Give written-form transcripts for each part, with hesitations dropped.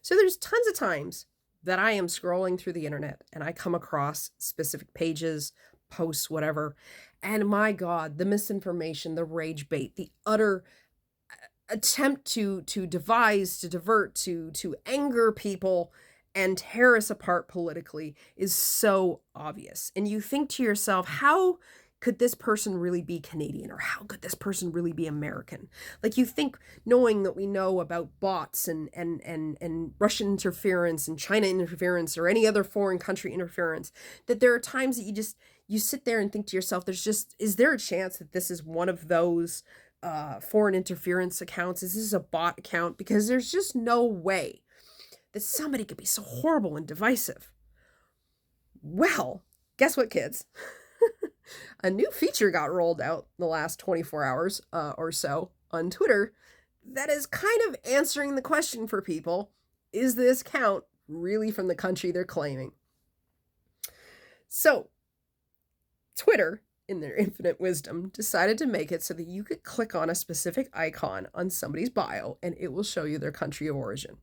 So there's tons of times that I am scrolling through the internet and I come across specific pages, posts, whatever. And my God, the misinformation, the rage bait, the utter attempt to devise, to divert, to anger people and tear us apart politically is so obvious. And you think to yourself, how could this person really be Canadian, or how could this person really be American? Like, you think, knowing that we know about bots and Russian interference and China interference or any other foreign country interference, that there are times that you sit there and think to yourself, is there a chance that this is one of those foreign interference accounts? Is this a bot account? Because there's just no way that somebody could be so horrible and divisive. Well, guess what, kids? A new feature got rolled out in the last 24 hours or so on Twitter that is kind of answering the question for people, is this account really from the country they're claiming? So, Twitter, in their infinite wisdom, decided to make it so that you could click on a specific icon on somebody's bio and it will show you their country of origin.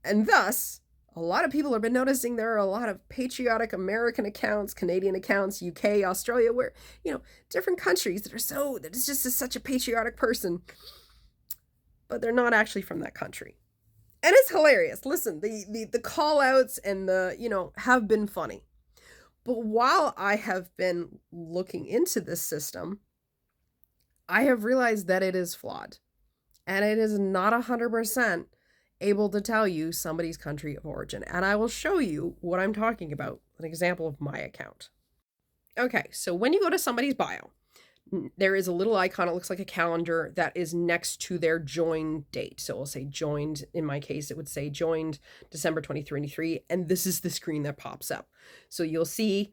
And thus, a lot of people have been noticing there are a lot of patriotic American accounts, Canadian accounts, UK, Australia, where, different countries that is just such a patriotic person, but they're not actually from that country. And it's hilarious. Listen, the call outs and have been funny. But while I have been looking into this system, I have realized that it is flawed. And it is not 100% able to tell you somebody's country of origin. And I will show you what I'm talking about, an example of my account. Okay, so when you go to somebody's bio, there is a little icon, it looks like a calendar, that is next to their join date. So it'll say joined, in my case, it would say joined December 2023, and this is the screen that pops up. So you'll see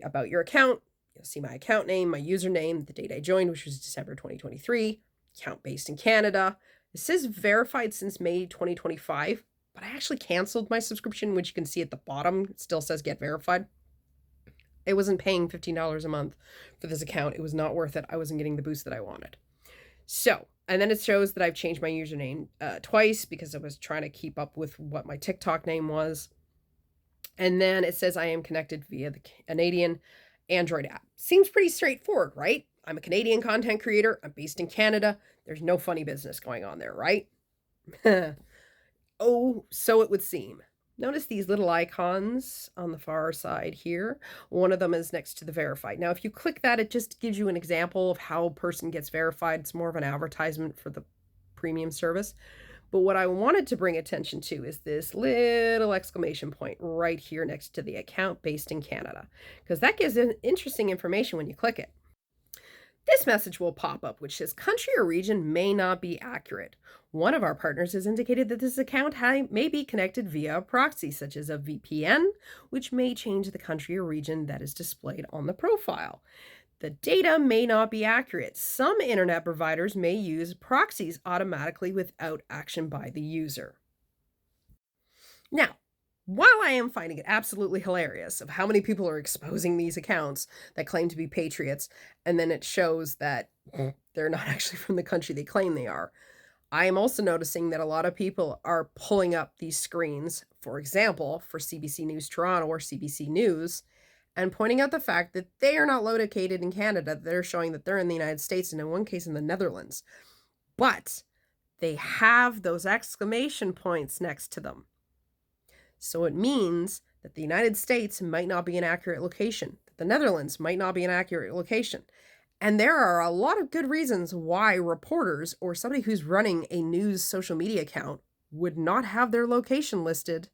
about your account, you'll see my account name, my username, the date I joined, which was December 2023, account based in Canada. It says verified since May 2025, but I actually canceled my subscription, which you can see at the bottom. It still says get verified. I wasn't paying $15 a month for this account. It was not worth it. I wasn't getting the boost that I wanted. So, and then it shows that I've changed my username twice because I was trying to keep up with what my TikTok name was. And then it says I am connected via the Canadian Android app. Seems pretty straightforward, right? I'm a Canadian content creator. I'm based in Canada. There's no funny business going on there, right? Oh, so it would seem. Notice these little icons on the far side here. One of them is next to the verified. Now, if you click that, it just gives you an example of how a person gets verified. It's more of an advertisement for the premium service. But what I wanted to bring attention to is this little exclamation point right here next to the account based in Canada, because that gives interesting information when you click it. This message will pop up, which says country or region may not be accurate. One of our partners has indicated that this account may be connected via a proxy, such as a VPN, which may change the country or region that is displayed on the profile. The data may not be accurate. Some internet providers may use proxies automatically without action by the user. Now, while I am finding it absolutely hilarious of how many people are exposing these accounts that claim to be patriots, and then it shows that they're not actually from the country they claim they are, I am also noticing that a lot of people are pulling up these screens, for example, for CBC News Toronto or CBC News, and pointing out the fact that they are not located in Canada. They're showing that they're in the United States, and in one case in the Netherlands. But they have those exclamation points next to them. So it means that the United States might not be an accurate location, that the Netherlands might not be an accurate location. And there are a lot of good reasons why reporters or somebody who's running a news social media account would not have their location listed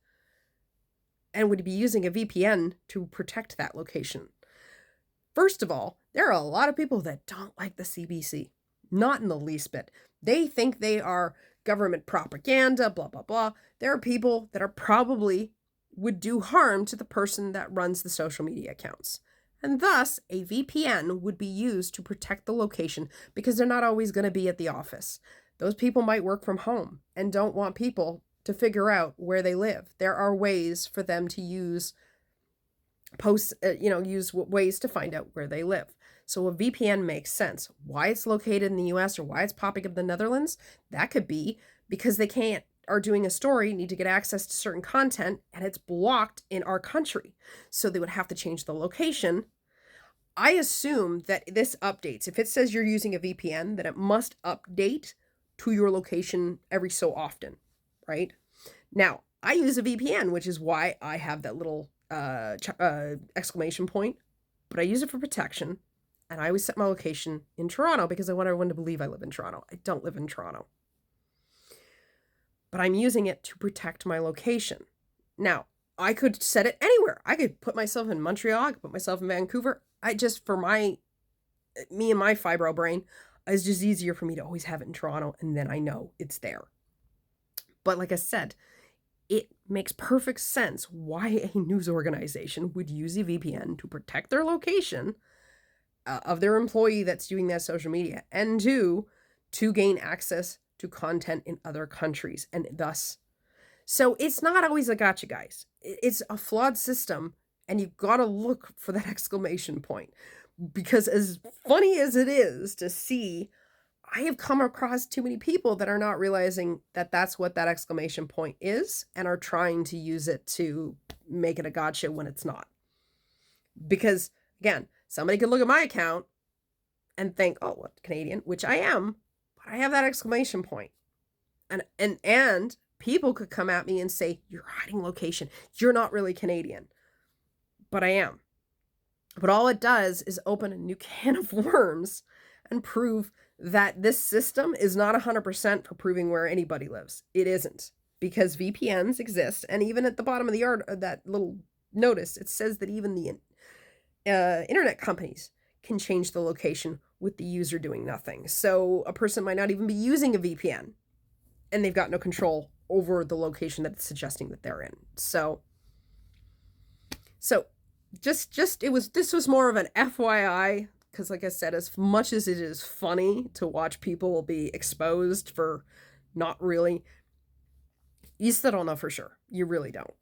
and would be using a VPN to protect that location. First of all, there are a lot of people that don't like the CBC. Not in the least bit. They think they are government propaganda, blah, blah, blah. There are people that are probably would do harm to the person that runs the social media accounts. And thus, a VPN would be used to protect the location because they're not always going to be at the office. Those people might work from home and don't want people to figure out where they live. There are ways for them to use ways to find out where they live. So a VPN makes sense. Why it's located in the US or why it's popping up in the Netherlands, that could be because they can't are doing a story need to get access to certain content and it's blocked in our country. So they would have to change the location. I assume that this updates. If it says you're using a VPN, then it must update to your location every so often, right? Now, I use a VPN, which is why I have that little exclamation point, but I use it for protection. And I always set my location in Toronto because I want everyone to believe I live in Toronto. I don't live in Toronto. But I'm using it to protect my location. Now, I could set it anywhere. I could put myself in Montreal, I could put myself in Vancouver. For me and my fibro brain, it's just easier for me to always have it in Toronto, and then I know it's there. But like I said, it makes perfect sense why a news organization would use a VPN to protect their location of their employee that's doing that social media, and to gain access to content in other countries, and thus. So it's not always a gotcha, guys. It's a flawed system, and you've got to look for that exclamation point. Because as funny as it is to see, I have come across too many people that are not realizing that that's what that exclamation point is and are trying to use it to make it a gotcha when it's not. Because, again, somebody could look at my account and think, oh, what, Canadian, which I am, but I have that exclamation point. And people could come at me and say, you're hiding location. You're not really Canadian. But I am. But all it does is open a new can of worms and prove that this system is not 100% for proving where anybody lives. It isn't. Because VPNs exist. And even at the bottom of the that little notice, it says that even the internet companies can change the location with the user doing nothing. So a person might not even be using a VPN. And they've got no control over the location that it's suggesting that they're in. So this was more of an FYI, because like I said, as much as it is funny to watch people be exposed for not really, you still don't know for sure. You really don't.